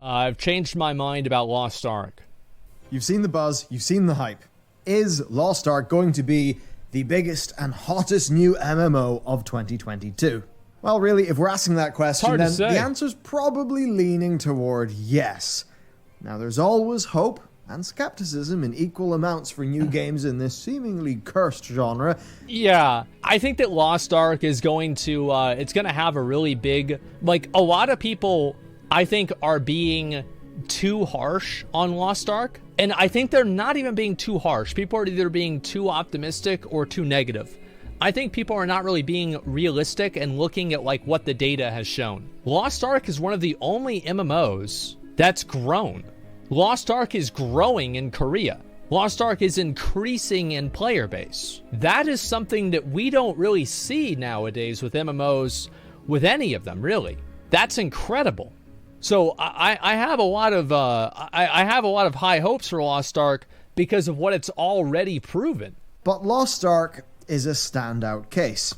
I've changed my mind about Lost Ark. You've seen the buzz, you've seen the hype. Is Lost Ark going to be the biggest and hottest new MMO of 2022? Well, really, if we're asking that question, then the answer's probably leaning toward yes. Now, there's always hope and skepticism in equal amounts for new games in this seemingly cursed genre. Yeah, I think that Lost Ark is going to, it's going to have a really big, like, a lot of people, I think, are being too harsh on Lost Ark. And I think they're not even being too harsh. People are either being too optimistic or too negative. I think people are not really being realistic and looking at, like, what the data has shown. Lost Ark is one of the only MMOs that's grown. Lost Ark is growing in Korea. Lost Ark is increasing in player base. That is something that we don't really see nowadays with MMOs, with any of them, really. That's incredible. So I have a lot of I have a lot of high hopes for Lost Ark because of what it's already proven. But Lost Ark is a standout case.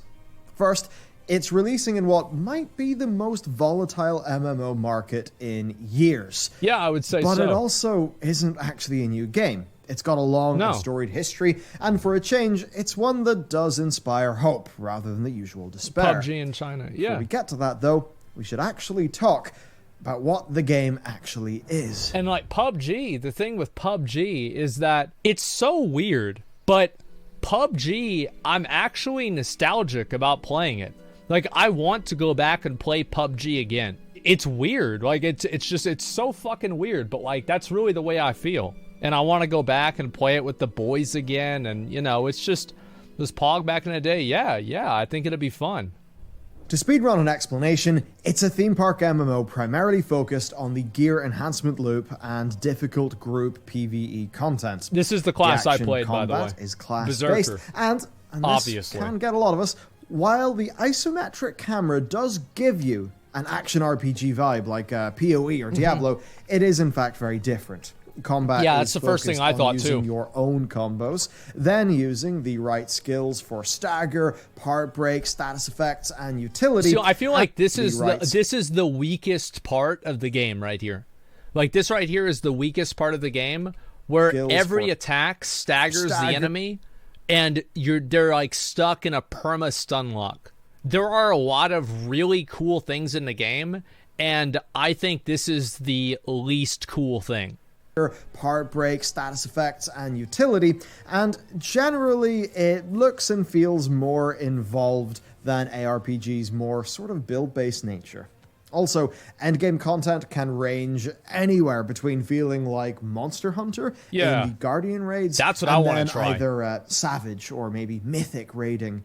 First, it's releasing in what might be the most volatile MMO market in years. Yeah, I would say so. But it also isn't actually a new game. It's got a long and storied history, and for a change, it's one that does inspire hope rather than the usual despair. PUBG in China, yeah. Before we get to that, though, we should actually talk about what the game actually is. And like PUBG, the thing with PUBG is that it's so weird, but PUBG, I'm actually nostalgic about playing it. Like, I want to go back and play PUBG again. It's weird. Like, it's so fucking weird, but like, that's really the way I feel. And I want to go back and play it with the boys again. And, you know, it's just this Pog back in the day. Yeah, I think it'd be fun. To speedrun an explanation, it's a theme park MMO primarily focused on the gear enhancement loop and difficult group PvE content. This is the class I played, by the way. Combat is class-based, and this obviously can get a lot of us. While the isometric camera does give you an action RPG vibe like PoE or Diablo, it is in fact very different. Combat that's the first thing I thought using too. Your own combos, then using the right skills for stagger, part break, status effects, and utility. So I feel like this is the weakest part of the game right here. Like, this right here is the weakest part of the game, where every attack staggers the enemy, and they're like stuck in a perma stun lock. There are a lot of really cool things in the game, and I think this is the least cool thing. Part break, status effects, and utility, and generally it looks and feels more involved than ARPG's more sort of build-based nature. Also, endgame content can range anywhere between feeling like Monster Hunter in the Guardian raids, that's what I want to try. Either Savage or maybe Mythic raiding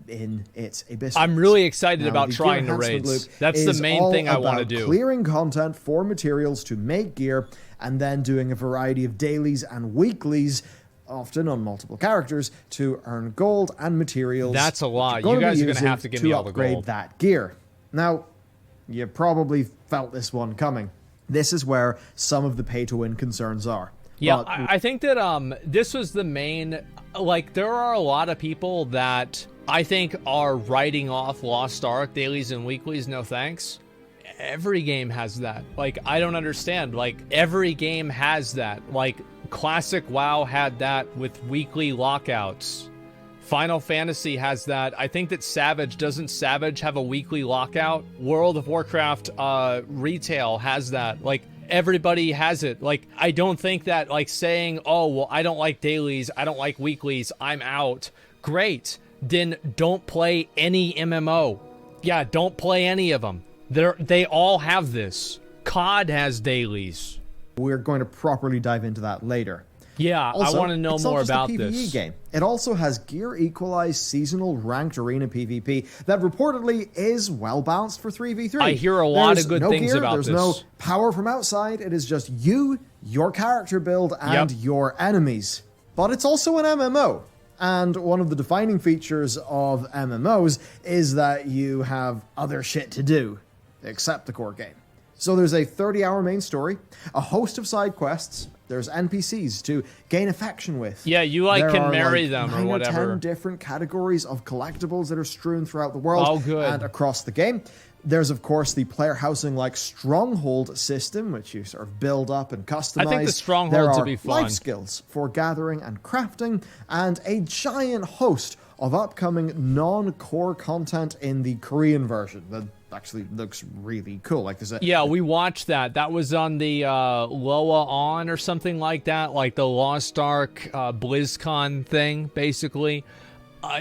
in its Abyss. I'm really excited about trying the raids. That's the main thing I want to do. Clearing content for materials to make gear, and then doing a variety of dailies and weeklies, often on multiple characters, to earn gold and materials. That's a lot. You guys are going to have to give me all the gold. To upgrade that gear. Now, you probably felt this one coming. This is where some of the pay-to-win concerns are. Yeah, I think that this was the main... Like, there are a lot of people that I think are writing off Lost Ark dailies and weeklies, no thanks. Every game has that. Like, I don't understand. Like, every game has that. Like, classic WoW had that with weekly lockouts. Final Fantasy has that. I think that doesn't Savage have a weekly lockout? World of Warcraft retail has that. Like, everybody has it. Like, I don't think that, like, saying, oh, well, I don't like dailies, I don't like weeklies, I'm out. Great. Then don't play any MMO. Yeah, don't play any of them. They all have this. COD has dailies. We're going to properly dive into that later. Yeah, also, I want to know more about this. It's not just a PvE game. It also has gear equalized seasonal ranked arena PvP that reportedly is well balanced for 3v3. I hear a lot of good things about this. There's no power from outside. It is just you, your character build, and your enemies. But it's also an MMO. And one of the defining features of MMOs is that you have other shit to do, except the core game. So there's a 30-hour main story, a host of side quests, there's NPCs to gain affection with. Yeah, you can marry them or whatever. 9 or 10 different categories of collectibles that are strewn throughout the world and across the game. There's, of course, the player housing like stronghold system, which you sort of build up and customize. I think the strongholds would be fun. There are life skills for gathering and crafting, and a giant host of upcoming non-core content in the Korean version that actually looks really cool. Like there's yeah, we watched that. That was on the Loa On or something like that, like the Lost Ark BlizzCon thing, basically.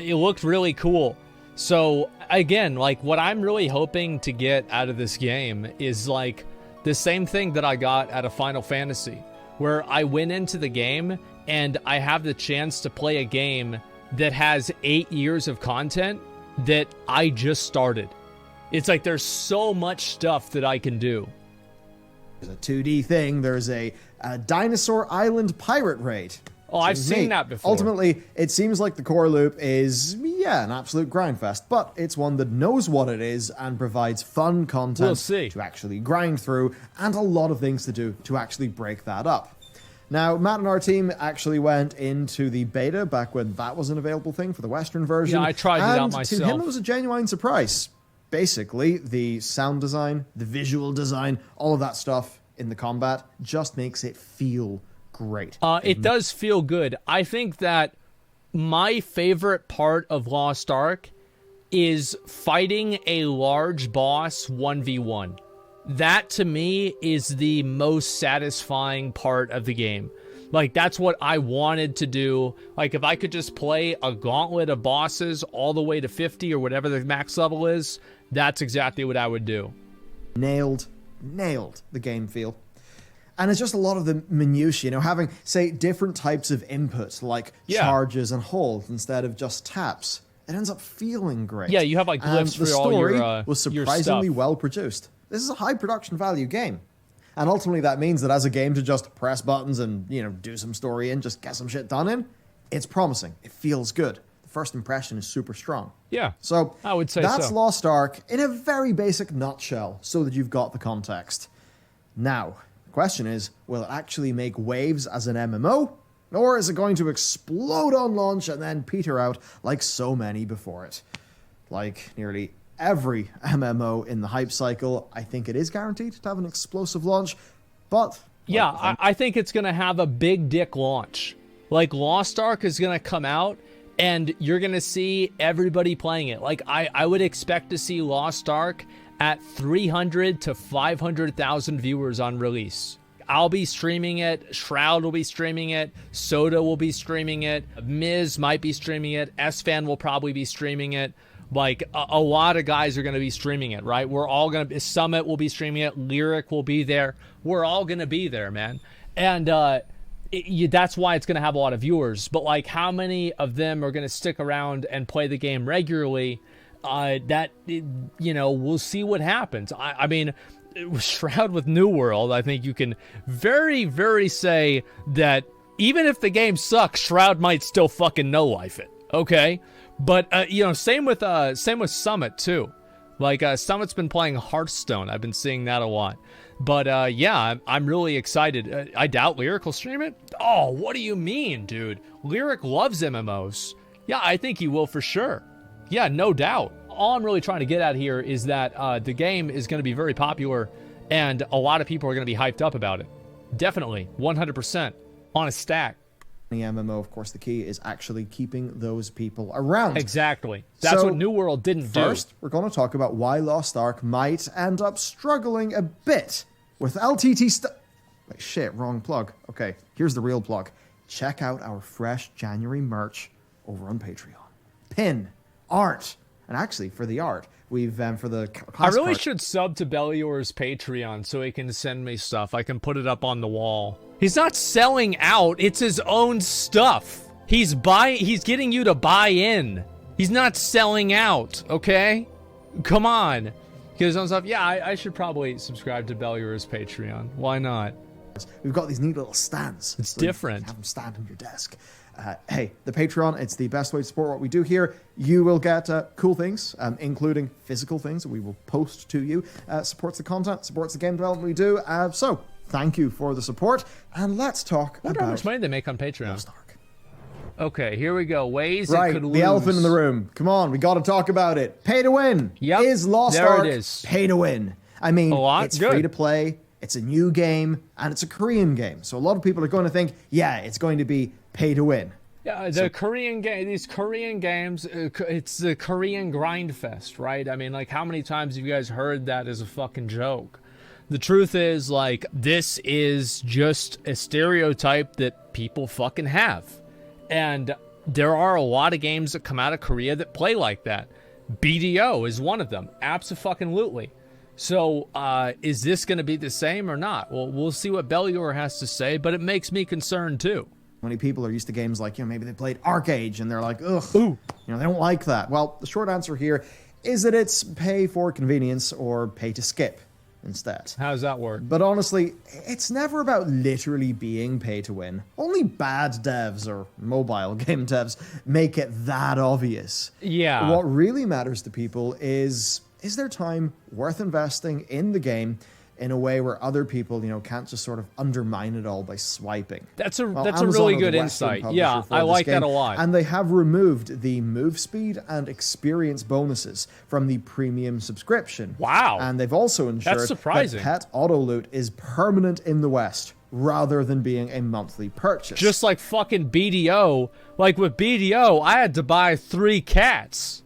It looked really cool. So again, like what I'm really hoping to get out of this game is like the same thing that I got out of Final Fantasy, where I went into the game and I have the chance to play a game that has 8 years of content that I just started. It's like there's so much stuff that I can do. There's a 2D thing. There's a Dinosaur Island pirate raid. Oh, I've seen that before. Ultimately, it seems like the core loop is, yeah, an absolute grindfest, but it's one that knows what it is and provides fun content to actually grind through and a lot of things to do to actually break that up. Now, Matt and our team actually went into the beta back when that was an available thing for the Western version. Yeah, I tried it out myself. To him, it was a genuine surprise. Basically, the sound design, the visual design, all of that stuff in the combat just makes it feel great. It does feel good. I think that my favorite part of Lost Ark is fighting a large boss 1v1. That, to me, is the most satisfying part of the game. Like, that's what I wanted to do. Like, if I could just play a gauntlet of bosses all the way to 50 or whatever the max level is, that's exactly what I would do. Nailed the game feel. And it's just a lot of the minutiae, you know, having, say, different types of input, like charges and holds instead of just taps. It ends up feeling great. Yeah, you have, like, glyphs for all your The story was surprisingly well produced. This is a high production value game. And ultimately that means that as a game to just press buttons and, you know, do some story and just get some shit done in, it's promising. It feels good. The first impression is super strong. Yeah, so I would say that's so. Lost Ark in a very basic nutshell so that you've got the context. Now, the question is, will it actually make waves as an MMO? Or is it going to explode on launch and then peter out like so many before it? Like nearly every MMO in the hype cycle, I think it is guaranteed to have an explosive launch, but... yeah, I think it's going to have a big dick launch. Like, Lost Ark is going to come out, and you're going to see everybody playing it. Like, I would expect to see Lost Ark at 300 to 500,000 viewers on release. I'll be streaming it, Shroud will be streaming it, Soda will be streaming it, Miz might be streaming it, S-Fan will probably be streaming it. Like, a lot of guys are going to be streaming it, right? We're all going to... Summit will be streaming it. Lyric will be there. We're all going to be there, man. And that's why it's going to have a lot of viewers. But, like, how many of them are going to stick around and play the game regularly? You know, we'll see what happens. I mean, Shroud with New World, I think you can very, very say that even if the game sucks, Shroud might still fucking no-life it, okay? But, you know, same with Summit, too. Like, Summit's been playing Hearthstone. I've been seeing that a lot. But, yeah, I'm really excited. I doubt Lyric will stream it. Oh, what do you mean, dude? Lyric loves MMOs. Yeah, I think he will for sure. Yeah, no doubt. All I'm really trying to get at here is that the game is going to be very popular, and a lot of people are going to be hyped up about it. Definitely, 100%, on a stack. The MMO, of course, the key is actually keeping those people around. Exactly. That's what New World didn't do. First, we're going to talk about why Lost Ark might end up struggling a bit with LTT Wait, shit, wrong plug. Okay, here's the real plug. Check out our fresh January merch over on Patreon. Pin, art, and actually, for the art, we've, for the I really should sub to Bellular's Patreon so he can send me stuff. I can put it up on the wall. He's not selling out. It's his own stuff. He's getting you to buy in. He's not selling out, okay? Come on. Get his own stuff. Yeah, I should probably subscribe to Bellular's Patreon. Why not? We've got these neat little stands. It's different. You have them stand on your desk. Hey, the Patreon, it's the best way to support what we do here. You will get cool things, including physical things that we will post to you. Supports the content, supports the game development we do. So, thank you for the support, and let's talk about... how much money they make on Patreon. Lost Ark. Okay, here we go. Ways it Right, could lose. the elephant in the room. Come on, we got to talk about it. Pay to win. Yep, Is Lost there Ark it is. pay to win? I mean, it's good. free to play, it's a new game, and it's a Korean game. So a lot of people are going to think, yeah, it's going to be pay to win. Yeah, Korean game, these Korean games, it's the Korean grind fest, right? I mean, like, how many times have you guys heard that as a fucking joke? The truth is, like, this is just a stereotype that people fucking have. And there are a lot of games that come out of Korea that play like that. BDO is one of them. Abso-fucking-lutely. So, is this going to be the same or not? Well, we'll see what Bellular has to say, but it makes me concerned, too. Many people are used to games like, maybe they played Arcade and they're like, ugh, Ooh. they don't like that. Well, the short answer here is that it's pay for convenience or pay to skip instead. How does that work? But honestly, it's never about literally being pay to win. Only bad devs or mobile game devs make it that obvious. Yeah. What really matters to people is their time worth investing in the game in a way where other people, can't just sort of undermine it all by swiping. That's a Amazon really are the good Western insight. publisher Yeah, for I this like game, that a lot. And they have removed the move speed and experience bonuses from the premium subscription. Wow. And they've also ensured That's surprising. that pet auto loot is permanent in the West rather than being a monthly purchase. Just like fucking BDO. Like with BDO, I had to buy 3 cats.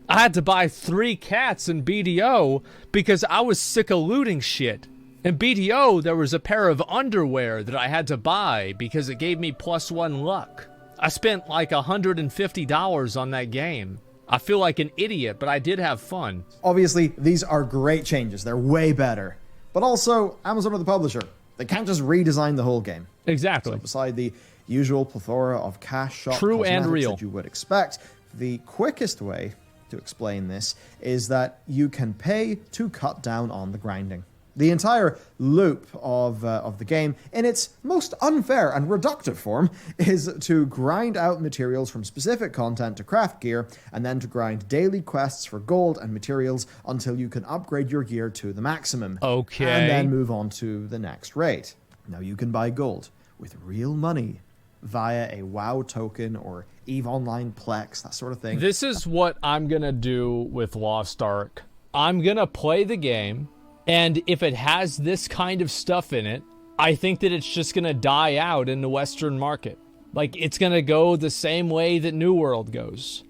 I had to buy 3 cats in BDO because I was sick of looting shit. In BDO, there was a pair of underwear that I had to buy because it gave me +1 luck. I spent like $150 on that game. I feel like an idiot, but I did have fun. Obviously, these are great changes. They're way better. But also, Amazon are the publisher. They can't just redesign the whole game. Exactly. So beside the usual plethora of cash shop True and cosmetics real that you would expect, the quickest way to explain this is that you can pay to cut down on the grinding. The entire loop of the game, in its most unfair and reductive form, is to grind out materials from specific content to craft gear, and then to grind daily quests for gold and materials until you can upgrade your gear to the maximum. Okay. And then move on to the next raid. Now you can buy gold with real money via a WoW token or EVE Online Plex, that sort of thing. This is what I'm going to do with Lost Ark. I'm going to play the game, and if it has this kind of stuff in it, I think that it's just going to die out in the Western market. Like, it's going to go the same way that New World goes.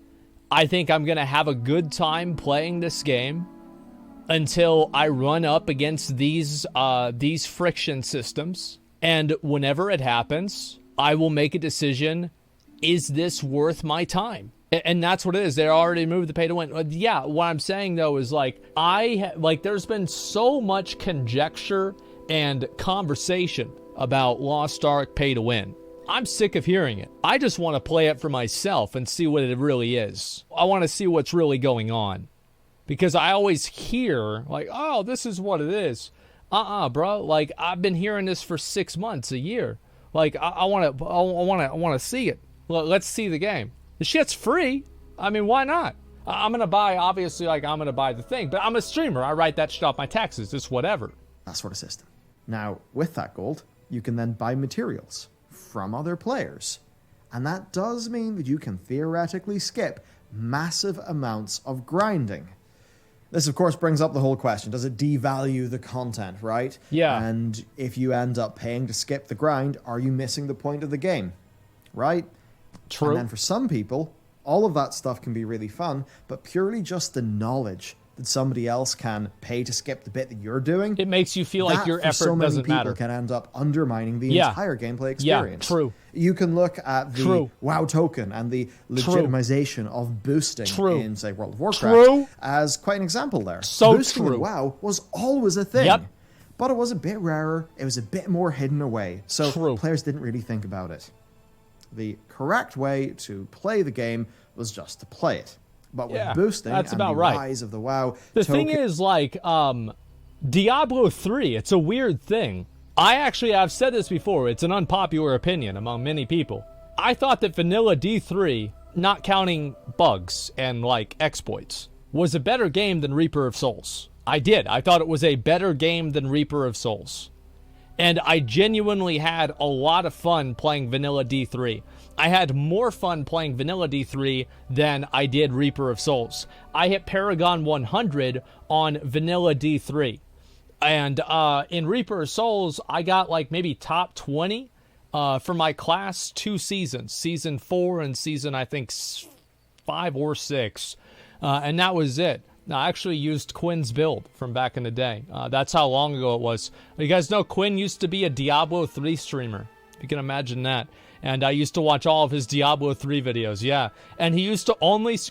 I think I'm going to have a good time playing this game until I run up against these friction systems, and whenever it happens, I will make a decision. Is this worth my time? And that's what it is. They already moved the pay to win. Yeah, what I'm saying, though, is there's been so much conjecture and conversation about Lost Ark pay to win. I'm sick of hearing it. I just want to play it for myself and see what it really is. I want to see what's really going on. Because I always hear, like, oh, this is what it is. Bro. Like, I've been hearing this for 6 months, a year. Like, I want to see it. Let's see the game. The shit's free. I mean, why not? I'm going to buy, obviously, I'm going to buy the thing. But I'm a streamer. I write that shit off my taxes. It's whatever. That sort of system. Now, with that gold, you can then buy materials from other players. And that does mean that you can theoretically skip massive amounts of grinding. This, of course, brings up the whole question. Does it devalue the content, right? Yeah. And if you end up paying to skip the grind, are you missing the point of the game? Right? True. And then for some people, all of that stuff can be really fun, but purely just the knowledge that somebody else can pay to skip the bit that you're doing, it makes you feel like your effort doesn't matter. Can end up undermining the entire gameplay experience. Yeah, true. You can look at the WoW token and the legitimization of boosting in, say, World of Warcraft as quite an example there. Boosting in WoW was always a thing. Yep. But it was a bit rarer. It was a bit more hidden away. So players didn't really think about it. The correct way to play the game was just to play it. But with boosting and the rise of the WoW the thing is, like, Diablo 3, it's a weird thing. I've said this before, it's an unpopular opinion among many people. I thought that vanilla D3, not counting bugs and, like, exploits, was a better game than Reaper of Souls. I did. I thought it was a better game than Reaper of Souls. And I genuinely had a lot of fun playing Vanilla D3. I had more fun playing Vanilla D3 than I did Reaper of Souls. I hit Paragon 100 on Vanilla D3. And in Reaper of Souls, I got like maybe top 20 for my class 2 seasons. Season 4 and season, I think, 5 or 6. And that was it. I actually used Quinn's build from back in the day. That's how long ago it was. You guys know Quinn used to be a Diablo 3 streamer. If you can imagine that. And I used to watch all of his Diablo 3 videos, yeah. And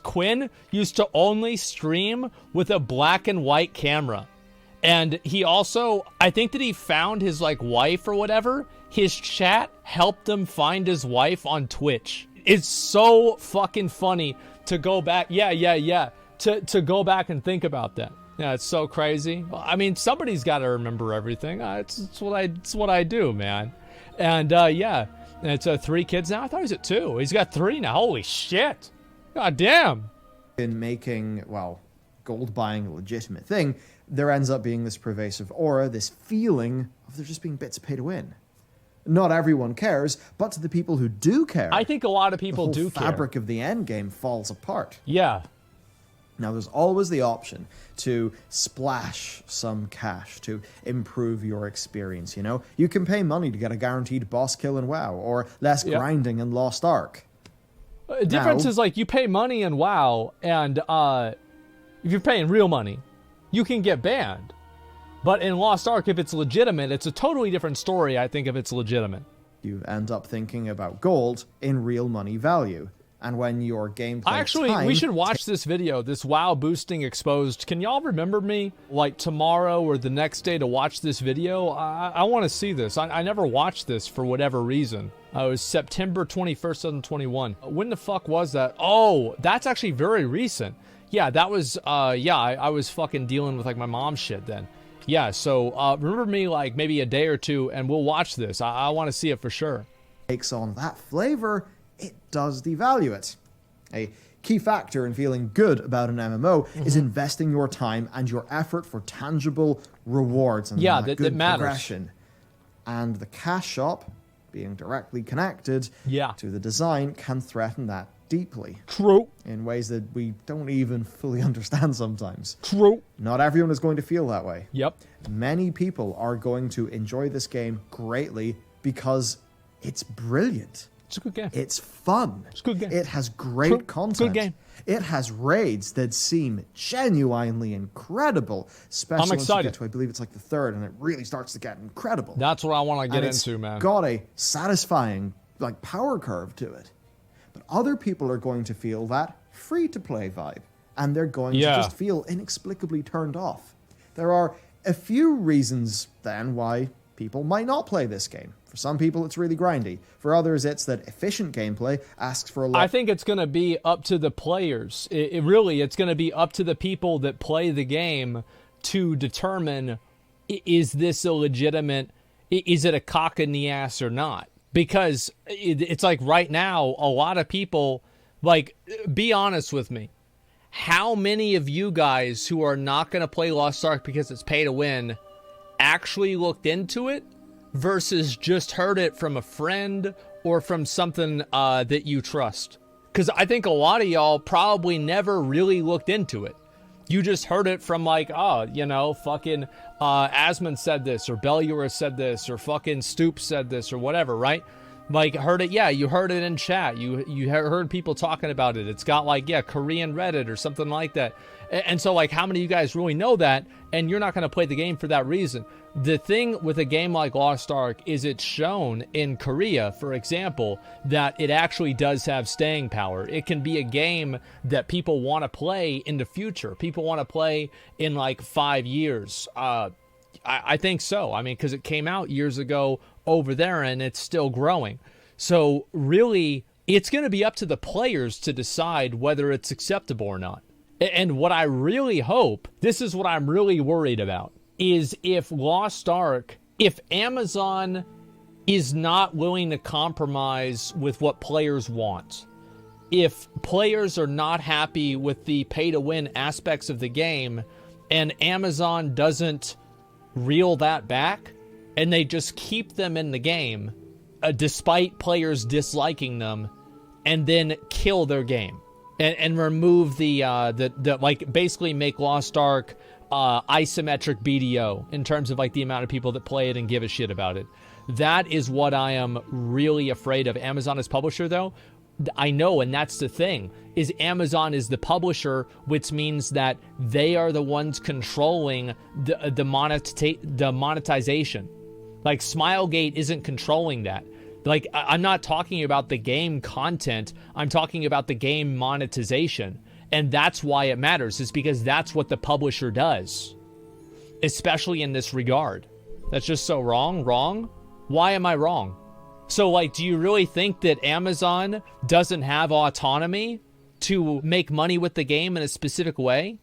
Quinn used to only stream with a black and white camera. And he also, I think that he found his, like, wife or whatever. His chat helped him find his wife on Twitch. It's so fucking funny to go back. Yeah. To go back and think about that. Yeah, it's so crazy. I mean, somebody's got to remember everything. It's what I do, man. And yeah, it's 3 kids now. I thought he was at 2. He's got 3 now. Holy shit! God damn. In making, well, gold buying a legitimate thing, there ends up being this pervasive aura, this feeling of there just being bits of pay to win. Not everyone cares, but to the people who do care, I think a lot of people do care. The fabric of the end game falls apart. Yeah. Now, there's always the option to splash some cash to improve your experience, you know? You can pay money to get a guaranteed boss kill in WoW, or less grinding in Lost Ark. The difference is, like, you pay money in WoW, and if you're paying real money, you can get banned. But in Lost Ark, if it's legitimate, it's a totally different story, I think, if it's legitimate. You end up thinking about gold in real money value. And when your gameplay we should watch this video, this WoW boosting exposed. Can y'all remember me, like, tomorrow or the next day to watch this video? I want to see this. I never watched this for whatever reason. It was September 21st, 2021. When the fuck was that? Oh, that's actually very recent. Yeah, that was, I was fucking dealing with, like, my mom's shit then. Yeah, so remember me, like, maybe a day or two, and we'll watch this. I want to see it for sure. Takes on that flavor, it does devalue it. A key factor in feeling good about an MMO is investing your time and your effort for tangible rewards and good that matters. Progression. And the cash shop, being directly connected to the design, can threaten that deeply. True. In ways that we don't even fully understand sometimes. True. Not everyone is going to feel that way. Yep. Many people are going to enjoy this game greatly because it's brilliant. It's a good game. It's fun. It's a good game. It has great content. Good game. It has raids that seem genuinely incredible. Especially once you get to, I believe it's like the 3rd, and it really starts to get incredible. That's what I want to get into, man. It's got a satisfying, like, power curve to it. But other people are going to feel that free-to-play vibe, and they're going to just feel inexplicably turned off. There are a few reasons, then, why people might not play this game. For some people, it's really grindy. For others, it's that efficient gameplay asks for a lot. I think it's going to be up to the players. It's going to be up to the people that play the game to determine, is this a legitimate, is it a cock in the ass or not? Because it's like right now, a lot of people, like, be honest with me. How many of you guys who are not going to play Lost Ark because it's pay to win actually looked into it versus just heard it from a friend or from something that you trust? Because I think a lot of y'all probably never really looked into it. You just heard it from, like, fucking Asmon said this, or Bellular said this, or fucking Stoop said this, or whatever, right? Like, heard it, you heard it in chat. You heard people talking about it. It's got, like, Korean Reddit or something like that. And so, like, how many of you guys really know that? And you're not going to play the game for that reason. The thing with a game like Lost Ark is it's shown in Korea, for example, that it actually does have staying power. It can be a game that people want to play in the future. People want to play in, like, 5 years. I think so. I mean, because it came out years ago over there and it's still growing. So really, it's going to be up to the players to decide whether it's acceptable or not. And what I really hope, this is what I'm really worried about, is if Lost Ark, if Amazon is not willing to compromise with what players want, if players are not happy with the pay-to-win aspects of the game, and Amazon doesn't reel that back, and they just keep them in the game despite players disliking them, and then kill their game and remove the like basically make Lost Ark isometric BDO in terms of like the amount of people that play it and give a shit about it. That is what I am really afraid of. Amazon as publisher, though, I know, and that's the thing, is Amazon is the publisher, which means that they are the ones controlling the monetization. Like, Smilegate isn't controlling that. Like, I'm not talking about the game content, I'm talking about the game monetization. And that's why it matters, is because that's what the publisher does. Especially in this regard. That's just so wrong. Why am I wrong? So, like, do you really think that Amazon doesn't have autonomy to make money with the game in a specific way?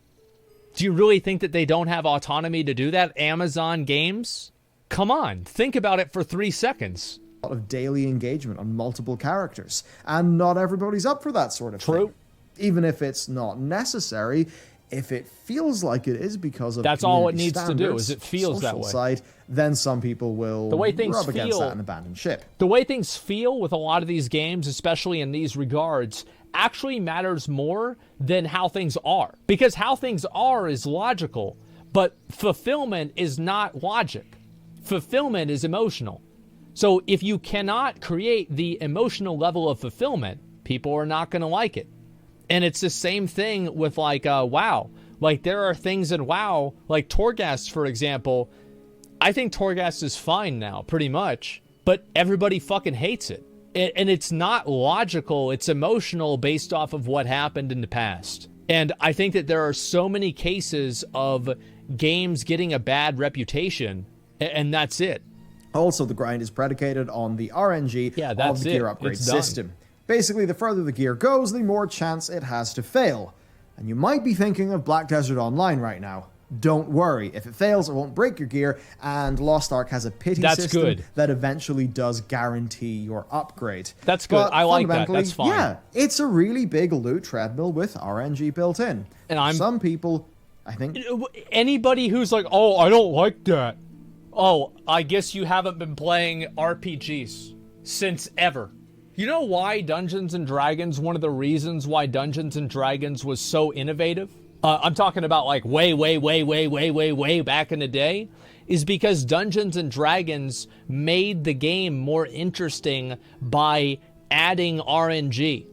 Do you really think that they don't have autonomy to do that? Amazon Games? Come on, think about it for 3 seconds. A lot of daily engagement on multiple characters, and not everybody's up for that sort of thing. Even if it's not necessary, if it feels like it is because of that's all it needs to do, is it feels that way. Side, then some people will the way things rub against feel, that and abandon ship. The way things feel with a lot of these games, especially in these regards, actually matters more than how things are. Because how things are is logical, but fulfillment is not logic. Fulfillment is emotional. So if you cannot create the emotional level of fulfillment, people are not going to like it. And it's the same thing with, like, WoW. Like, there are things in WoW, like Torghast, for example. I think Torghast is fine now, pretty much. But everybody fucking hates it. And it's not logical. It's emotional based off of what happened in the past. And I think that there are so many cases of games getting a bad reputation, and that's it. Also, the grind is predicated on the RNG of the gear upgrade system. Basically, the further the gear goes, the more chance it has to fail. And you might be thinking of Black Desert Online right now. Don't worry, if it fails, it won't break your gear, and Lost Ark has a pity system that eventually does guarantee your upgrade. That's good. I like that. That's fine. Yeah, it's a really big loot treadmill with RNG built in. And some people, I think... Anybody who's like, oh, I don't like that. Oh, I guess you haven't been playing RPGs since ever. You know why Dungeons & Dragons, one of the reasons why Dungeons & Dragons was so innovative? I'm talking about like way back in the day, is because Dungeons & Dragons made the game more interesting by adding RNG.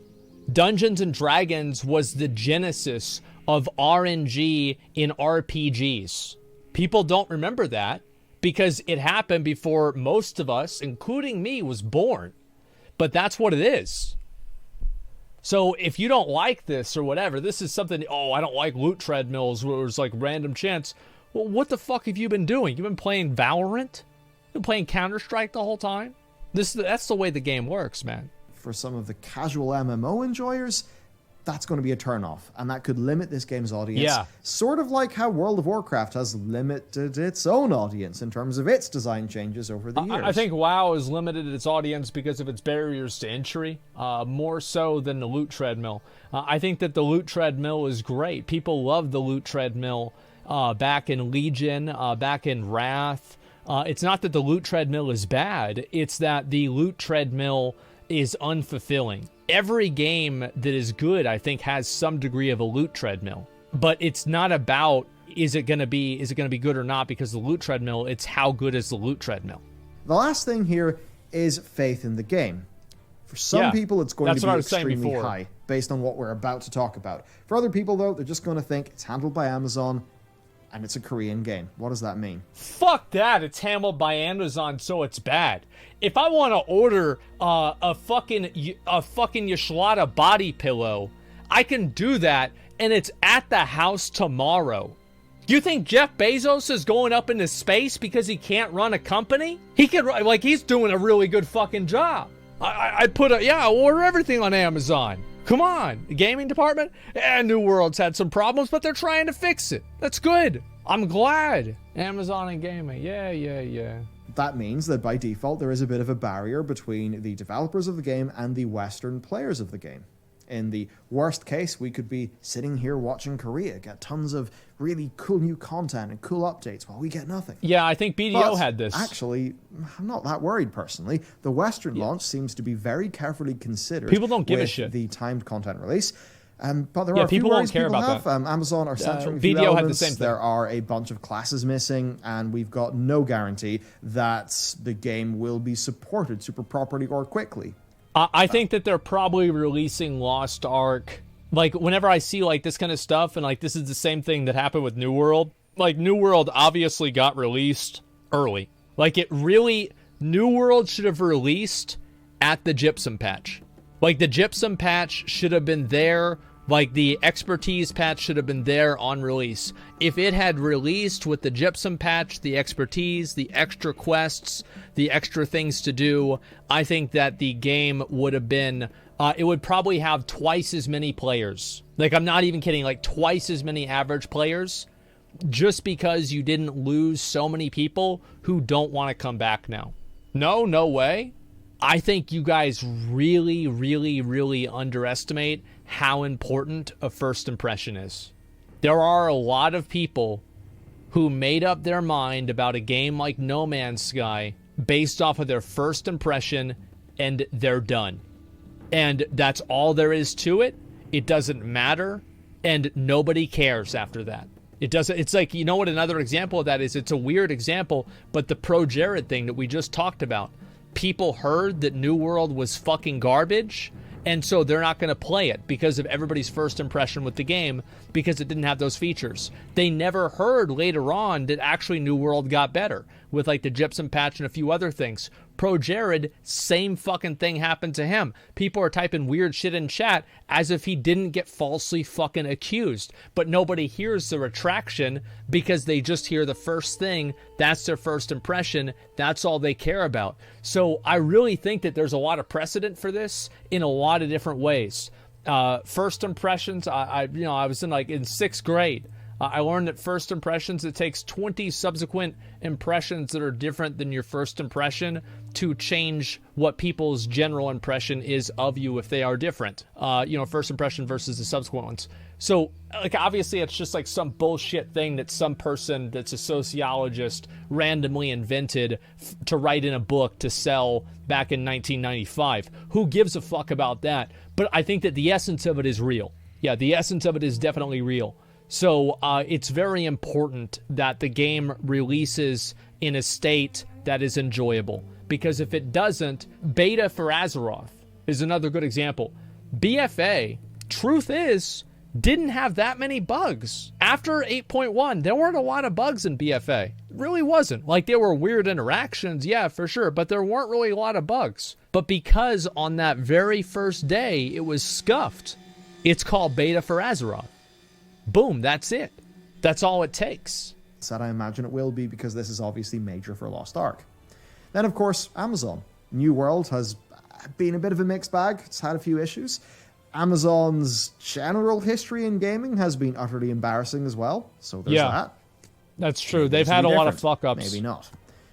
Dungeons & Dragons was the genesis of RNG in RPGs. People don't remember that because it happened before most of us, including me, was born. But that's what it is. So if you don't like this or whatever, this is something, oh, I don't like loot treadmills where it's like random chance. Well, what the fuck have you been doing? You've been playing Valorant? You've been playing Counter-Strike the whole time? That's the way the game works, man. For some of the casual MMO enjoyers, that's going to be a turnoff, and that could limit this game's audience. Yeah. Sort of like how World of Warcraft has limited its own audience in terms of its design changes over the years. I think WoW has limited its audience because of its barriers to entry, more so than the loot treadmill. I think that the loot treadmill is great. People love the loot treadmill back in Legion, back in Wrath. It's not that the loot treadmill is bad, it's that the loot treadmill is unfulfilling. Every game that is good, I think, has some degree of a loot treadmill. But it's not about is it gonna be good or not because of the loot treadmill, it's how good is the loot treadmill. The last thing here is faith in the game. For some people, it's going to be extremely high, based on what we're about to talk about. For other people, though, they're just going to think it's handled by Amazon, and it's a Korean game. What does that mean? Fuck that. It's handled by Amazon, so it's bad. If I want to order a fucking Yashlada body pillow, I can do that, and it's at the house tomorrow. Do you think Jeff Bezos is going up into space because he can't run a company? He can, like, he's doing a really good fucking job. I order everything on Amazon. Come on, the gaming department? New World's had some problems, but they're trying to fix it. That's good. I'm glad. Amazon and gaming, yeah. That means that by default, there is a bit of a barrier between the developers of the game and the Western players of the game. In the worst case, we could be sitting here watching Korea get tons of really cool new content and cool updates while we get nothing. Yeah, I think BDO had this. Actually, I'm not that worried personally. The Western launch seems to be very carefully considered. People don't give a with shit. The timed content release. But there are a few people worries don't care people about have. that. Amazon are censoring a few BDO had the elements. same thing. There are a bunch of classes missing, and we've got no guarantee that the game will be supported super properly or quickly. I think that they're probably releasing Lost Ark. Like, whenever I see, like, this kind of stuff, and, like, this is the same thing that happened with New World. Like, New World obviously got released early. Like, New World should have released at the Gypsum patch. Like, the Gypsum patch should have been there. Like, the expertise patch should have been there on release. If it had released with the Gypsum patch, the expertise, the extra quests, the extra things to do, I think that the game would have been... it would probably have twice as many players. Like, I'm not even kidding. Like, twice as many average players. Just because you didn't lose so many people who don't want to come back now. No way. I think you guys really, really, really underestimate how important a first impression is. There are a lot of people who made up their mind about a game like No Man's Sky based off of their first impression, and they're done. And that's all there is to it. It doesn't matter, and nobody cares after that. It doesn't. It's like, you know what another example of that is? It's a weird example, but the Pro Jared thing that we just talked about. People heard that New World was fucking garbage, and so they're not going to play it because of everybody's first impression with the game, because it didn't have those features. They never heard later on that actually New World got better with, like, the Gypsum patch and a few other things. Pro Jared, same fucking thing happened to him. People are typing weird shit in chat as if he didn't get falsely fucking accused. But nobody hears the retraction because they just hear the first thing. That's their first impression. That's all they care about. So I really think that there's a lot of precedent for this in a lot of different ways. First impressions, I was in sixth grade. I learned that first impressions, it takes 20 subsequent impressions that are different than your first impression to change what people's general impression is of you if they are different. First impression versus the subsequent ones. So, like, obviously it's just like some bullshit thing that some person that's a sociologist randomly invented to write in a book to sell back in 1995. Who gives a fuck about that? But I think that the essence of it is real. Yeah, the essence of it is definitely real. So it's very important that the game releases in a state that is enjoyable. Because if it doesn't, beta for Azeroth is another good example. BFA, truth is, didn't have that many bugs. After 8.1, there weren't a lot of bugs in BFA. It really wasn't. Like, there were weird interactions, yeah, for sure, but there weren't really a lot of bugs. But because on that very first day it was scuffed, it's called beta for Azeroth. Boom, that's it. That's all it takes. That I imagine it will be, because this is obviously major for Lost Ark. Then, of course, Amazon. New World has been a bit of a mixed bag. It's had a few issues. Amazon's general history in gaming has been utterly embarrassing as well. So there's that. That's true. They've had a lot of fuck-ups. Maybe not.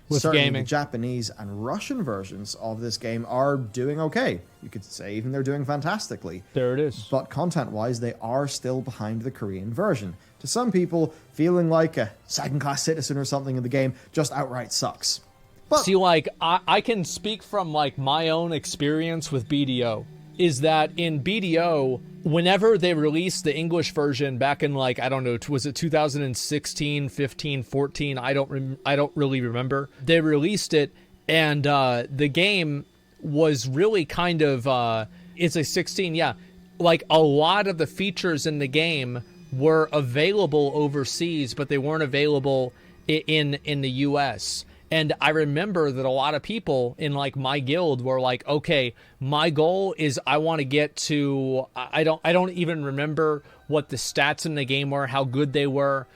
With Certainly gaming. The Japanese and Russian versions of this game are doing okay. You could say even they're doing fantastically. There it is. But content-wise, they are still behind the Korean version. To some people, feeling like a second-class citizen or something in the game just outright sucks. But see, like, I can speak from, like, my own experience with BDO. Is that in BDO, whenever they released the English version back in, like, I don't know, was it 2016, 15, 14? I don't really remember. They released it, and the game was really kind of, it's a 16, yeah. Like, a lot of the features in the game were available overseas, but they weren't available in the US. And I remember that a lot of people in, like, my guild were like, okay, my goal is I want to get to, I don't even remember what the stats in the game were, how good they were.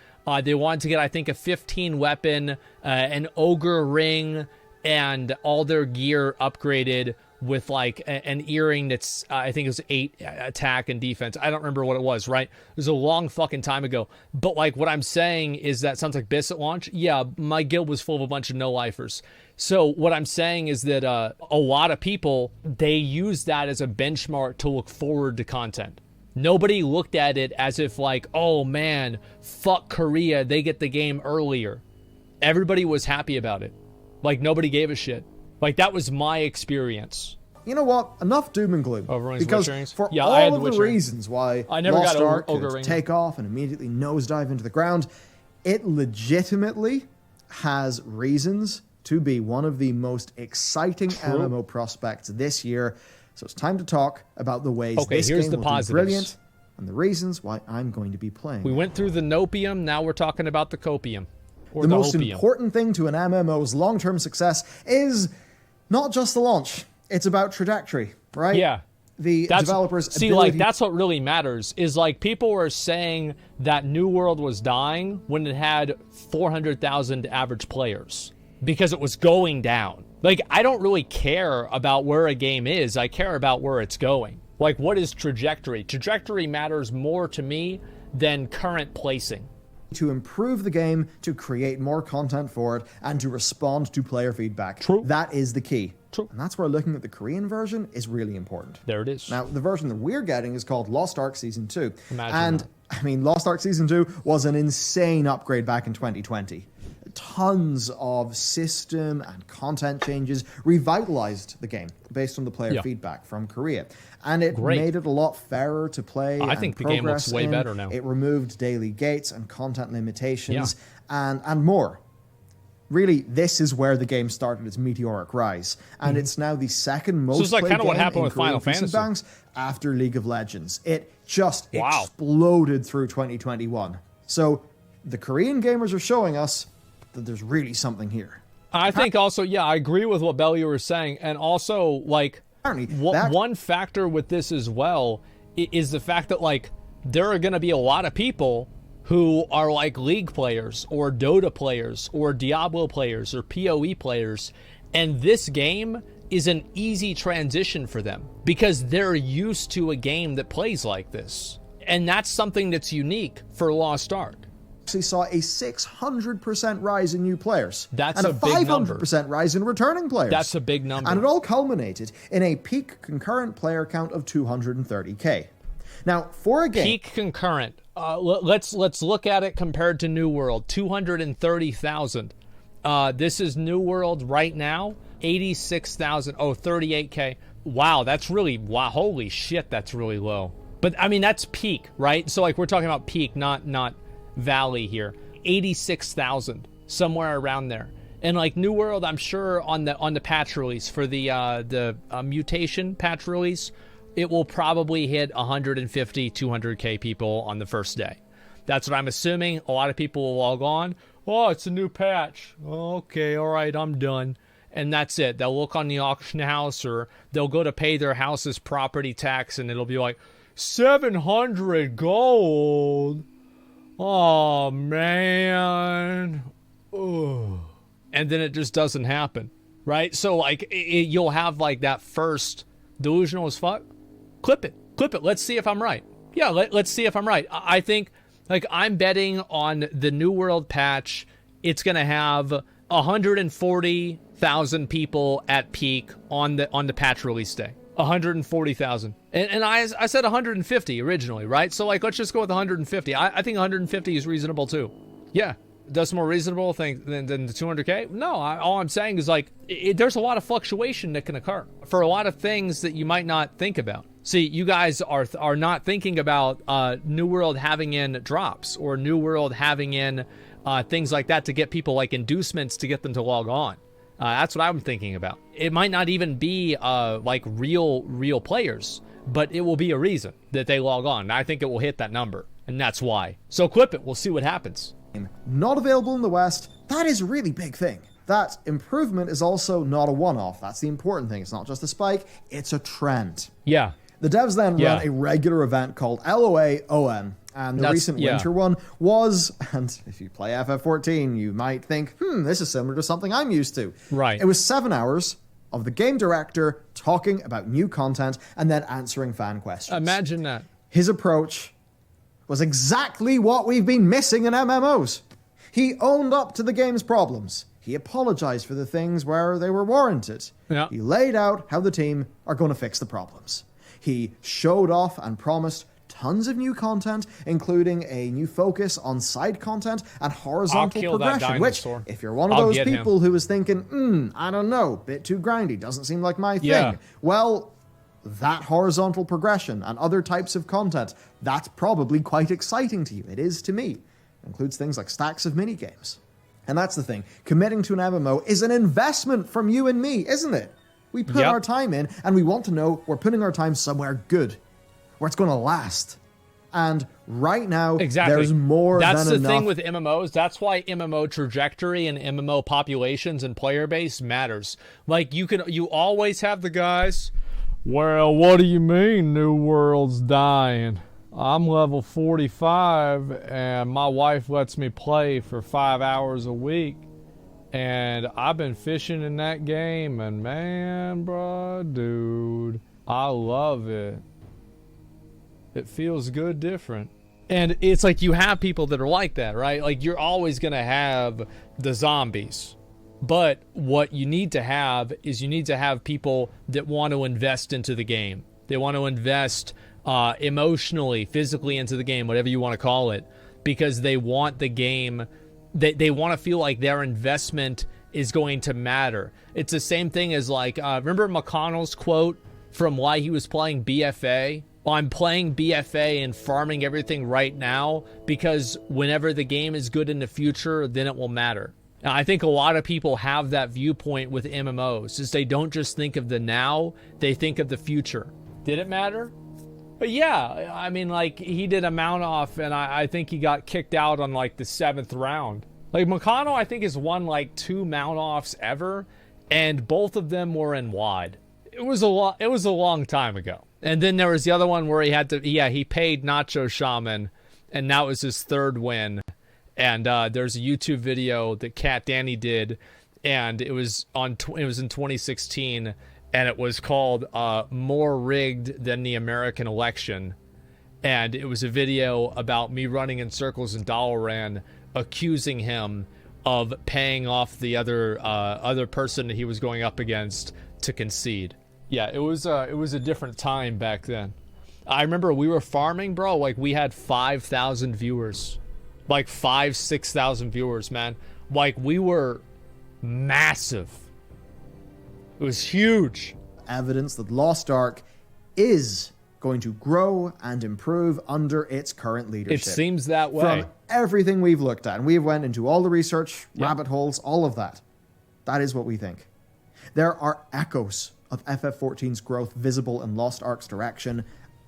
They wanted to get, I think, a 15 weapon, an ogre ring, and all their gear upgraded with, like, an earring that's, I think it was 8 attack and defense. I don't remember what it was, right? It was a long fucking time ago. But, like, what I'm saying is that sounds like Biss at launch. Yeah, my guild was full of a bunch of no-lifers. So what I'm saying is that a lot of people, they use that as a benchmark to look forward to content. Nobody looked at it as if like, oh man, fuck Korea, they get the game earlier. Everybody was happy about it. Like nobody gave a shit. Like that was my experience. You know what? Enough doom and gloom. Because for all of the reasons why Lost Ark could take off and immediately nosedive into the ground, it legitimately has reasons to be one of the most exciting MMO prospects this year. So it's time to talk about the ways this game will be brilliant and the reasons why I'm going to be playing. We went through the nopium, now we're talking about the copium. The most important thing to an MMO's long-term success is not just the launch. It's about trajectory, right? Yeah. Developers' See, like, that's what really matters, is, like, people were saying that New World was dying when it had 400,000 average players because it was going down. Like, I don't really care about where a game is. I care about where it's going. Like, what is trajectory? Trajectory matters more to me than current placing. To improve the game, to create more content for it, and to respond to player feedback. True. That is the key. True. And that's where looking at the Korean version is really important. There it is. Now, the version that we're getting is called Lost Ark Season 2. Imagine that. I mean, Lost Ark Season 2 was an insane upgrade back in 2020. Tons of system and content changes revitalized the game based on the player feedback from Korea. And it made it a lot fairer to play. I think the game looks way better now. It removed daily gates and content limitations and more. Really, this is where the game started its meteoric rise. And it's now the second most played game what happened in with Korean Final PC Fantasy banks after League of Legends. It just exploded through 2021. So the Korean gamers are showing us that there's really something here. I think also, I agree with what Bellular was saying. And also, like, one factor with this as well is the fact that, like, there are going to be a lot of people who are like League players or Dota players or Diablo players or PoE players. And this game is an easy transition for them because they're used to a game that plays like this. And that's something that's unique for Lost Ark. Actually saw a 600% rise in new players. That's a big number. 500% rise in returning players. That's a big number. And it all culminated in a peak concurrent player count of 230k. Now, for a game... Peak concurrent. Let's look at it compared to New World. 230,000. This is New World right now. 86,000. Oh, 38k. Wow, that's really... Wow, holy shit, that's really low. But, I mean, that's peak, right? So, like, we're talking about peak, not valley here. 86,000. Somewhere around there. And, like, New World, I'm sure on the patch release for the mutation patch release, it will probably hit 150, 200k people on the first day. That's what I'm assuming. A lot of people will log on. Oh, it's a new patch. Okay, all right, I'm done. And that's it. They'll look on the auction house or they'll go to pay their house's property tax and it'll be like, 700 gold? Oh, man. Ugh. And then it just doesn't happen, right? So, like, you'll have, like, that first delusional as fuck. Clip it. Let's see if I'm right. Yeah, let's see if I'm right. I think, like, I'm betting on the New World patch. It's going to have 140,000 people at peak on the patch release day. 140,000. And I said 150 originally, right? So, like, let's just go with 150. I think 150 is reasonable, too. Yeah. That's more reasonable thing than the 200k? No, all I'm saying is, like, there's a lot of fluctuation that can occur for a lot of things that you might not think about. See, you guys are not thinking about New World having in drops or New World having in things like that to get people, like, inducements to get them to log on. That's what I'm thinking about. It might not even be like real players, but it will be a reason that they log on. And I think it will hit that number, and that's why. So clip it. We'll see what happens. Not available in the West. That is a really big thing. That improvement is also not a one-off. That's the important thing. It's not just a spike. It's a trend. Yeah. The devs then run a regular event called LOA-ON. And the recent winter one was, and if you play FF14, you might think, this is similar to something I'm used to. Right. It was 7 hours of the game director talking about new content and then answering fan questions. Imagine that. His approach was exactly what we've been missing in MMOs. He owned up to the game's problems. He apologized for the things where they were warranted. Yeah. He laid out how the team are going to fix the problems. He showed off and promised tons of new content, including a new focus on side content and horizontal progression, which, if you're one of those people who is thinking, I don't know, bit too grindy, doesn't seem like my thing, well, that horizontal progression and other types of content, that's probably quite exciting to you. It is to me. It includes things like stacks of minigames. And that's the thing. Committing to an MMO is an investment from you and me, isn't it? We put our time in, and we want to know we're putting our time somewhere good, where it's going to last. And right now, there's more than enough. That's the thing with MMOs. That's why MMO trajectory and MMO populations and player base matters. Like, you always have the guys, well, what do you mean New World's dying? I'm level 45 and my wife lets me play for 5 hours a week. And I've been fishing in that game and man, bro, dude, I love it. It feels good different. And it's like you have people that are like that, right? Like you're always going to have the zombies. But what you need to have is you need to have people that want to invest into the game. They want to invest emotionally, physically into the game, whatever you want to call it, because they want the game, they want to feel like their investment is going to matter. It's the same thing as like, remember McConnell's quote from why he was playing BFA? Well, I'm playing BFA and farming everything right now because whenever the game is good in the future, then it will matter. And I think a lot of people have that viewpoint with MMOs, is they don't just think of the now, they think of the future. Did it matter? But yeah, I mean, like, he did a mount off, and I think he got kicked out on, like, the 7th round. Like, McConnell, I think, has won, like, 2 mount offs ever, and both of them were in WOD. It was a long time ago. And then there was the other one where he had to, he paid Nacho Shaman, and that was his 3rd win. And there's a YouTube video that CatDany did, and it was in 2016, and it was called More Rigged Than the American Election. And it was a video about me running in circles in Dalaran, accusing him of paying off the other person that he was going up against to concede. Yeah, it was a different time back then. I remember we were farming, bro, like we had 5,000 viewers. Like 6,000 viewers, man. Like we were massive. It was huge. Evidence that Lost Ark is going to grow and improve under its current leadership. It seems that way. From everything we've looked at, and we've went into all the research, rabbit holes, all of that. That is what we think. There are echoes of FF14's growth visible in Lost Ark's direction,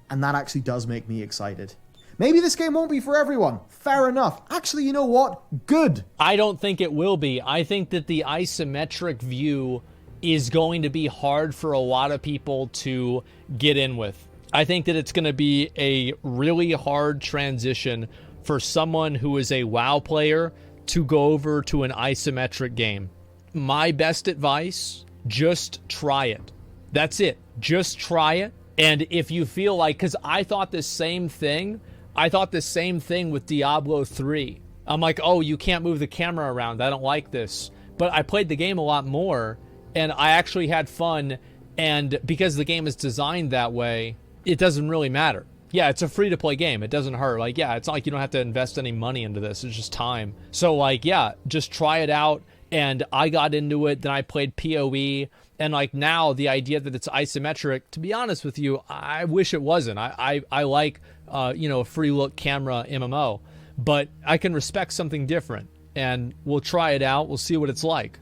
and that actually does make me excited. Maybe this game won't be for everyone. Fair enough. Actually, you know what? Good. I don't think it will be. I think that the isometric view is going to be hard for a lot of people to get in with. I think that it's going to be a really hard transition for someone who is a WoW player to go over to an isometric game. My best advice, just try it. That's it. Just try it. And if you feel like, because I thought the same thing with Diablo 3. I'm like, oh, you can't move the camera around. I don't like this. But I played the game a lot more, and I actually had fun. And because the game is designed that way, it doesn't really matter. Yeah, it's a free-to-play game. It doesn't hurt. Like, yeah, it's not like you don't have to invest any money into this. It's just time. So, like, yeah, just try it out. And I got into it. Then I played PoE. And, like, now the idea that it's isometric, to be honest with you, I wish it wasn't. I like, a free-look camera MMO. But I can respect something different. And we'll try it out. We'll see what it's like.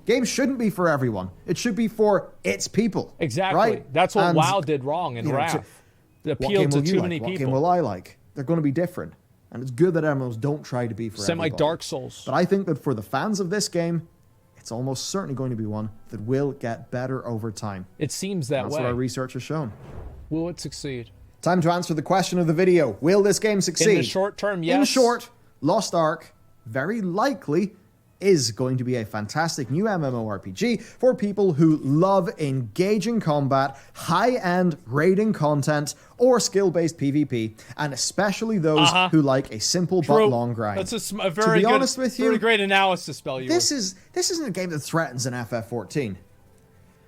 Games shouldn't be for everyone. It should be for its people. Exactly. Right? That's what WoW did wrong in Wrath. It appealed to too many people. What game will I like? They're going to be different. And it's good that MMOs don't try to be for everybody. Same like Dark Souls. But I think that for the fans of this game, it's almost certainly going to be one that will get better over time. It seems that way. That's what our research has shown. Will it succeed? Time to answer the question of the video. Will this game succeed? In the short term, yes. In short, Lost Ark very likely is going to be a fantastic new MMORPG for people who love engaging combat, high-end raiding content, or skill-based PvP, and especially those who like a simple but long grind. That's a very good, honest with you, very great analysis, Bellular. This isn't a game that threatens an FF14.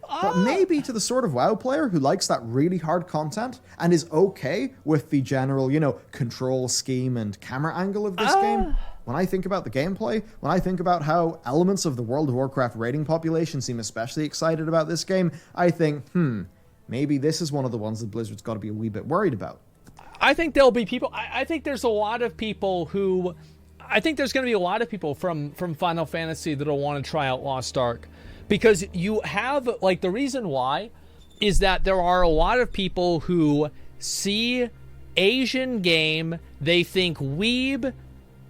But maybe to the sort of WoW player who likes that really hard content and is okay with the general, control scheme and camera angle of this game, when I think about the gameplay, when I think about how elements of the World of Warcraft raiding population seem especially excited about this game, I think, maybe this is one of the ones that Blizzard's got to be a wee bit worried about. I think there'll be people, I think there's a lot of people who, I think there's going to be a lot of people from Final Fantasy that'll want to try out Lost Ark. Because you have, like, the reason why is that there are a lot of people who see Asian game, they think weeb,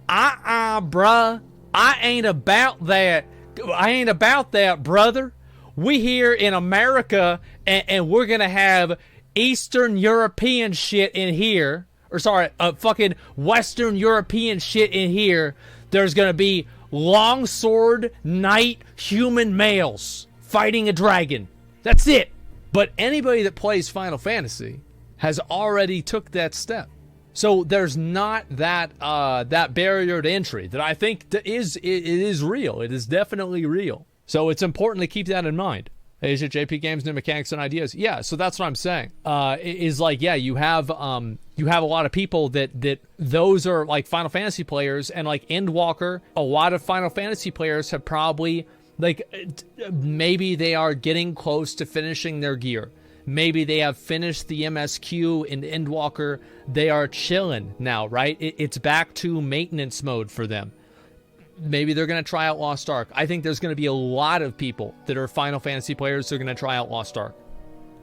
bruh, I ain't about that. I ain't about that, brother. We here in America, and we're gonna have Eastern European shit in here. Or sorry, fucking Western European shit in here. There's gonna be longsword knight human males fighting a dragon. That's it. But anybody that plays Final Fantasy has already took that step. So there's not that that barrier to entry that I think it is real. It is definitely real. So it's important to keep that in mind. Is it JP Games, new mechanics and ideas? Yeah, so that's what I'm saying. Is like, yeah, you have a lot of people that those are like Final Fantasy players, and like Endwalker, a lot of Final Fantasy players have probably, like, maybe they are getting close to finishing their gear. Maybe they have finished the MSQ in Endwalker. They are chilling now, right? It's back to maintenance mode for them. Maybe they're going to try out Lost Ark. I think there's going to be a lot of people that are Final Fantasy players that are going to try out Lost Ark.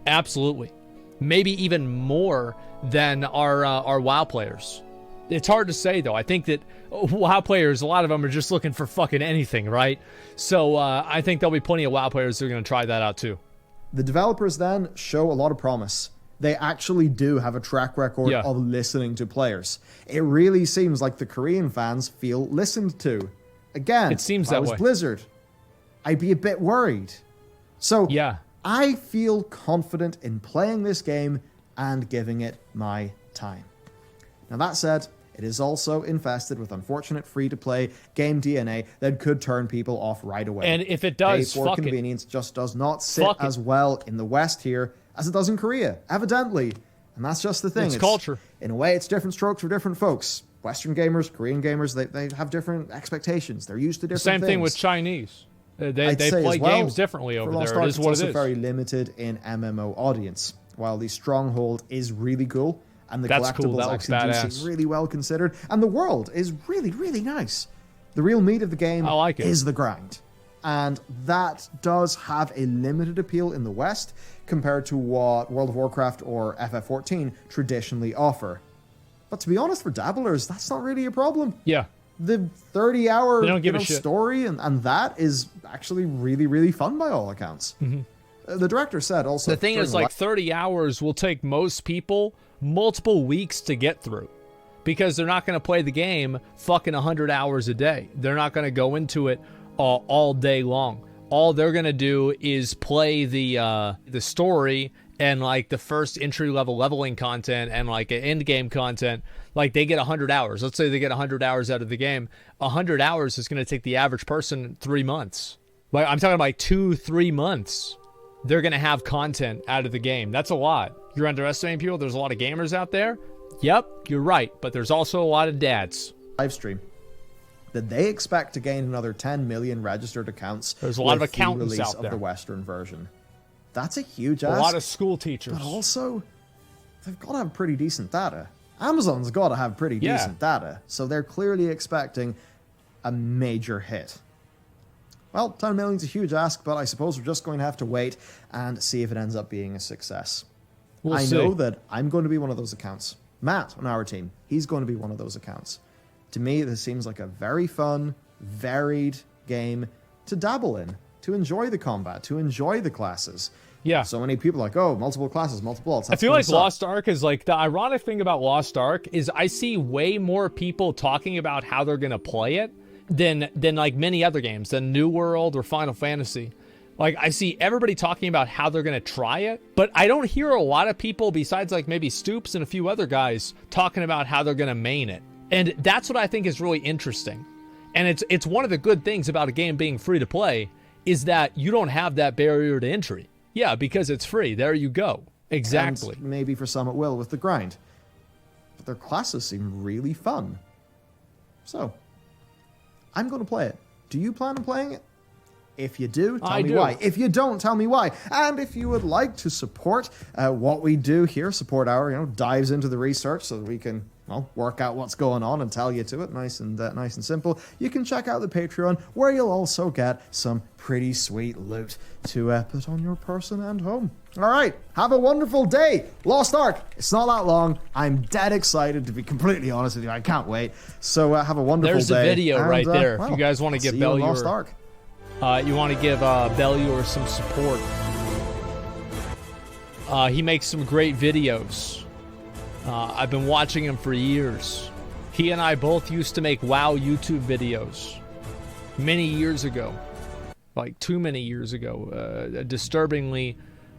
Absolutely. Maybe even more than our WoW players. It's hard to say, though. I think that WoW players, a lot of them are just looking for fucking anything, right? So I think there'll be plenty of WoW players that are going to try that out, too. The developers then show a lot of promise. They actually do have a track record of listening to players. It really seems like the Korean fans feel listened to. Again, it seems if that I was way. Blizzard, I'd be a bit worried. So I feel confident in playing this game and giving it my time. Now that said, it is also infested with unfortunate free-to-play game DNA that could turn people off right away. And if it does, pay for convenience just does not sit as well in the West here as it does in Korea, evidently. And that's just the thing. It's culture. In a way, it's different strokes for different folks. Western gamers, Korean gamers, they have different expectations. They're used to different things. Same thing with Chinese. They play games differently over there. It is what it is. It's also very limited in MMO audience. While the Stronghold is really cool, and the collectibles actually do seem really well considered, and the world is really, really nice. The real meat of the game is the grind. And that does have a limited appeal in the West compared to what World of Warcraft or FF14 traditionally offer. But to be honest, for dabblers, that's not really a problem. Yeah. The 30-hour story and that is actually really, really fun by all accounts. Mm-hmm. The director said also... The thing is, like, 30 hours will take most people multiple weeks to get through. Because they're not going to play the game fucking 100 hours a day. They're not going to go into it all day long. All they're going to do is play the story and like the first entry level leveling content and like end game content. Like they get 100 hours. Let's say they get 100 hours out of the game. 100 hours is going to take the average person 3 months. Like I'm talking like 2-3 months. They're going to have content out of the game. That's a lot. You're underestimating people. There's a lot of gamers out there. Yep, you're right. But there's also a lot of dads. Live stream that they expect to gain another 10 million registered accounts. There's a lot of accountants release out there. Of the Western version. That's a huge ask. A lot of school teachers. But also, they've got to have pretty decent data. Amazon's got to have pretty decent data. So they're clearly expecting a major hit. Well, 10 million's a huge ask, but I suppose we're just going to have to wait and see if it ends up being a success. I know that I'm going to be one of those accounts. Matt on our team, he's going to be one of those accounts. To me, this seems like a very fun, varied game to dabble in, to enjoy the combat, to enjoy the classes. Yeah. So many people are like, oh, multiple classes, multiple alts. I feel like Lost Ark is like, the ironic thing about Lost Ark is I see way more people talking about how they're going to play it than like many other games, than New World or Final Fantasy. Like, I see everybody talking about how they're going to try it, but I don't hear a lot of people besides like maybe Stoops and a few other guys talking about how they're going to main it. And that's what I think is really interesting. And it's one of the good things about a game being free to play is that you don't have that barrier to entry. Yeah, because it's free. There you go. Exactly. And maybe for some it will with the grind. But their classes seem really fun. So, I'm going to play it. Do you plan on playing it? If you do, tell me why. If you don't, tell me why. And if you would like to support what we do here, support our, dives into the research so that we can, work out what's going on and tell you to it, nice and simple, you can check out the Patreon, where you'll also get some pretty sweet loot to put on your person and home. All right, have a wonderful day. Lost Ark, it's not that long. I'm dead excited, to be completely honest with you. I can't wait. So have a wonderful day. There's the video right there. If you guys want to give Bellular Lost Ark. You want to give Bellular some support. He makes some great videos. I've been watching him for years. He and I both used to make WoW YouTube videos many years ago. Like too many years ago. A disturbingly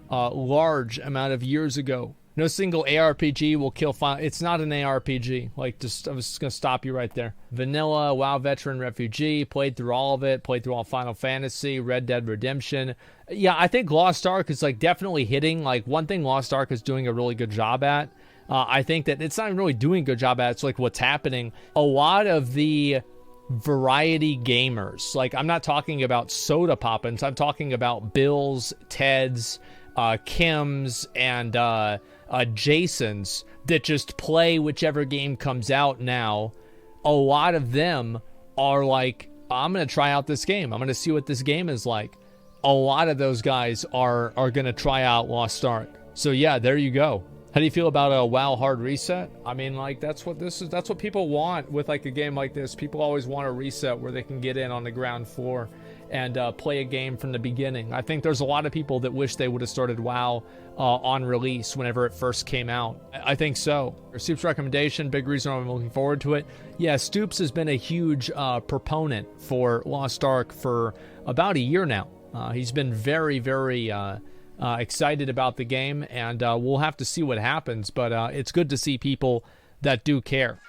large amount of years ago. No single ARPG will kill Final... It's not an ARPG. I was just going to stop you right there. Vanilla, WoW Veteran Refugee, played through all of it, played through all Final Fantasy, Red Dead Redemption. Yeah, I think Lost Ark is definitely hitting. One thing Lost Ark is doing a really good job at. I think that it's not even really doing a good job at. It's what's happening. A lot of the variety gamers, I'm not talking about soda poppins. I'm talking about Bills, Teds, Kims, and... Jasons that just play whichever game comes out now. A lot of them are like, I'm going to try out this game. I'm going to see what this game is like. A lot of those guys are going to try out Lost Ark. So yeah, there you go. How do you feel about a WoW hard reset? I mean, that's what people want with a game like this. People always want a reset where they can get in on the ground floor and play a game from the beginning. I think there's a lot of people that wish they would have started WoW on release whenever it first came out. I think so. Stoops' recommendation, big reason I'm looking forward to it. Yeah, Stoops has been a huge proponent for Lost Ark for about a year now. He's been very, very excited about the game, and we'll have to see what happens, but it's good to see people that do care.